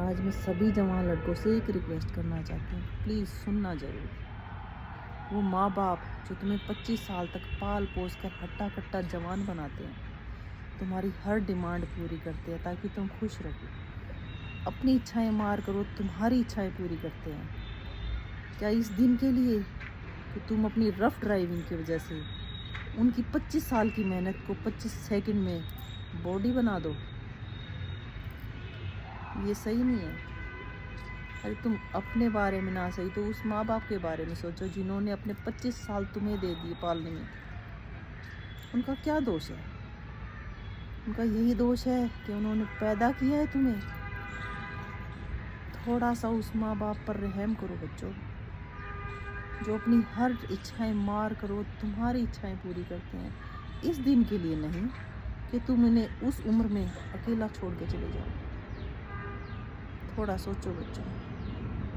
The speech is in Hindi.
आज मैं सभी जवान लड़कों से एक रिक्वेस्ट करना चाहती हूँ, प्लीज़ सुनना ज़रूर। वो माँ बाप जो तुम्हें 25 साल तक पाल पोस कर हट्टा कट्टा जवान बनाते हैं, तुम्हारी हर डिमांड पूरी करते हैं ताकि तुम खुश रहो। अपनी इच्छाएं मार करो, तुम्हारी इच्छाएं पूरी करते हैं। क्या इस दिन के लिए कि तुम अपनी रफ ड्राइविंग की वजह से उनकी 25 साल की मेहनत को 25 सेकंड में बॉडी बना दो? ये सही नहीं है। अरे तुम अपने बारे में ना सही तो उस माँ बाप के बारे में सोचो जिन्होंने अपने 25 साल तुम्हें दे दिए पालने में। उनका क्या दोष है? उनका यही दोष है कि उन्होंने पैदा किया है तुम्हें। थोड़ा सा उस माँ बाप पर रहम करो बच्चों, जो अपनी हर इच्छाएं मार करो तुम्हारी इच्छाएं पूरी करते हैं। इस दिन के लिए नहीं कि तुम इन्हें उस उम्र में अकेला छोड़ के चले जाओ। थोड़ा सोचो बच्चों।